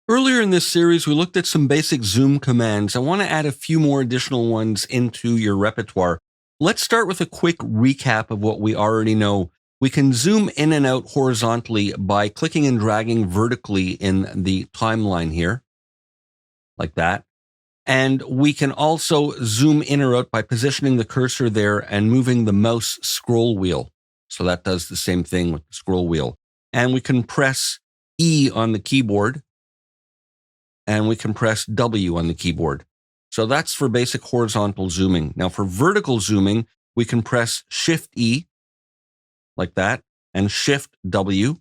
Earlier in this series, we looked at some basic zoom commands. I want to add a few more additional ones into your repertoire. Let's start with a quick recap of what we already know. We can zoom in and out horizontally by clicking and dragging vertically in the timeline here, like that. And we can also zoom in or out by positioning the cursor there and moving the mouse scroll wheel. So that does the same thing with the scroll wheel. And we can press E on the keyboard, and we can press W on the keyboard. So that's for basic horizontal zooming. Now for vertical zooming, we can press Shift E, like that, and Shift W.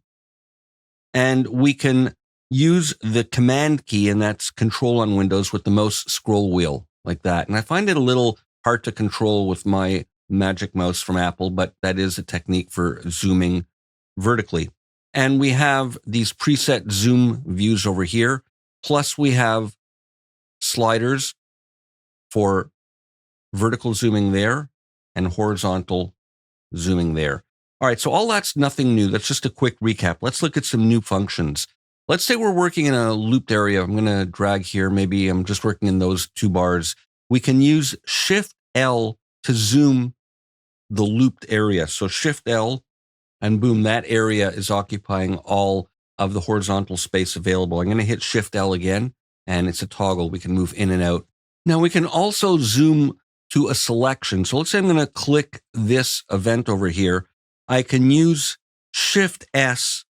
And we can use the Command key, and that's Control on Windows, with the mouse scroll wheel, like that. And I find it a little hard to control with my Magic Mouse from Apple, but that is a technique for zooming vertically. And we have these preset zoom views over here. Plus we have sliders for vertical zooming there and horizontal zooming there. All right, so all that's nothing new. That's just a quick recap. Let's look at some new functions. Let's say we're working in a looped area. I'm going to drag here. Maybe I'm just working in those two bars. We can use Shift L to zoom the looped area. So Shift L, and boom, that area is occupying all of the horizontal space available. I'm going to hit Shift L again, and it's a toggle. We can move in and out. Now we can also zoom to a selection. So let's say I'm going to click this event over here. I can use Shift S,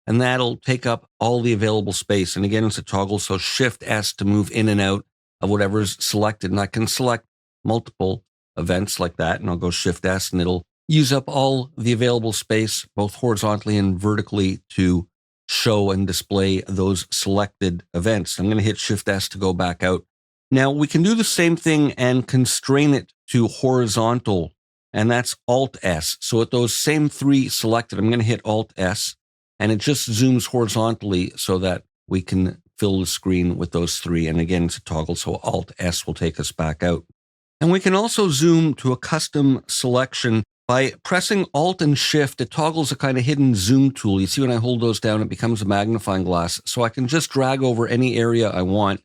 and that'll take up all the available space. And again, it's a toggle. So Shift S to move in and out of whatever's selected. And I can select multiple events like that. And I'll go Shift S, and it'll use up all the available space, both horizontally and vertically, to show and display those selected events. I'm going to hit Shift S to go back out. Now we can do the same thing and constrain it to horizontal, and that's Alt S. So with those same three selected, I'm going to hit Alt S, and it just zooms horizontally so that we can fill the screen with those three. And again, it's a toggle, so Alt S will take us back out. And we can also zoom to a custom selection by pressing Alt and Shift. It toggles a kind of hidden zoom tool. You see when I hold those down, it becomes a magnifying glass. So I can just drag over any area I want,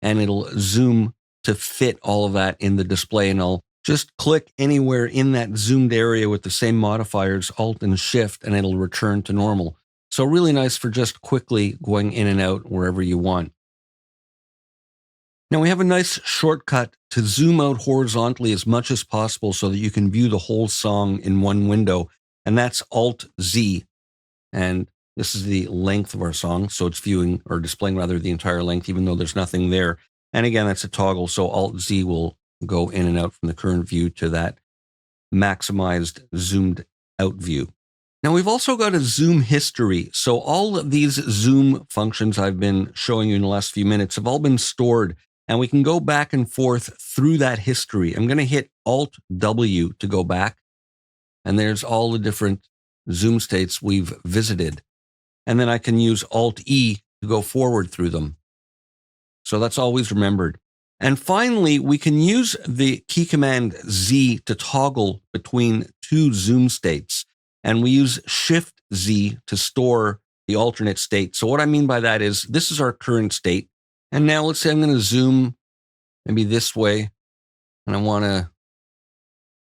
and it'll zoom to fit all of that in the display. And I'll just click anywhere in that zoomed area with the same modifiers, Alt and Shift, and it'll return to normal. So really nice for just quickly going in and out wherever you want. Now we have a nice shortcut to zoom out horizontally as much as possible so that you can view the whole song in one window, and that's Alt-Z. And this is the length of our song, so it's viewing or displaying rather the entire length, even though there's nothing there. And again, that's a toggle, so Alt-Z will go in and out from the current view to that maximized zoomed out view. Now we've also got a zoom history. So all of these zoom functions I've been showing you in the last few minutes have all been stored, and we can go back and forth through that history. I'm going to hit Alt-W to go back, and there's all the different zoom states we've visited. And then I can use Alt-E to go forward through them. So that's always remembered. And finally, we can use the key command Z to toggle between two zoom states. And we use Shift-Z to store the alternate state. So what I mean by that is this is our current state. And now let's say I'm going to zoom maybe this way, and I want to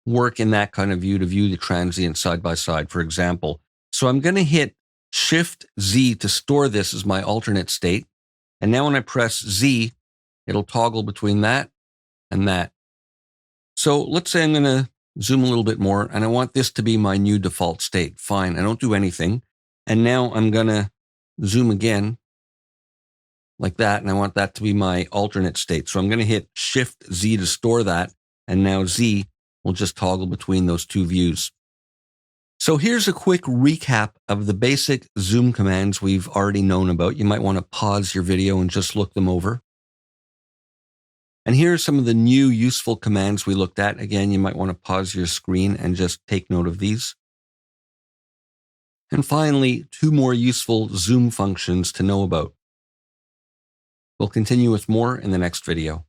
work in that kind of view to view the transient side by side, for example. So I'm going to hit Shift-Z to store this as my alternate state. And now when I press Z, it'll toggle between that and that. So let's say I'm going to zoom a little bit more, and I want this to be my new default state. Fine, I don't do anything. And now I'm going to zoom again like that, and I want that to be my alternate state. So I'm going to hit Shift-Z to store that, and now Z will just toggle between those two views. So here's a quick recap of the basic zoom commands we've already known about. You might want to pause your video and just look them over. And here are some of the new useful commands we looked at. Again, you might want to pause your screen and just take note of these. And finally, two more useful zoom functions to know about. We'll continue with more in the next video.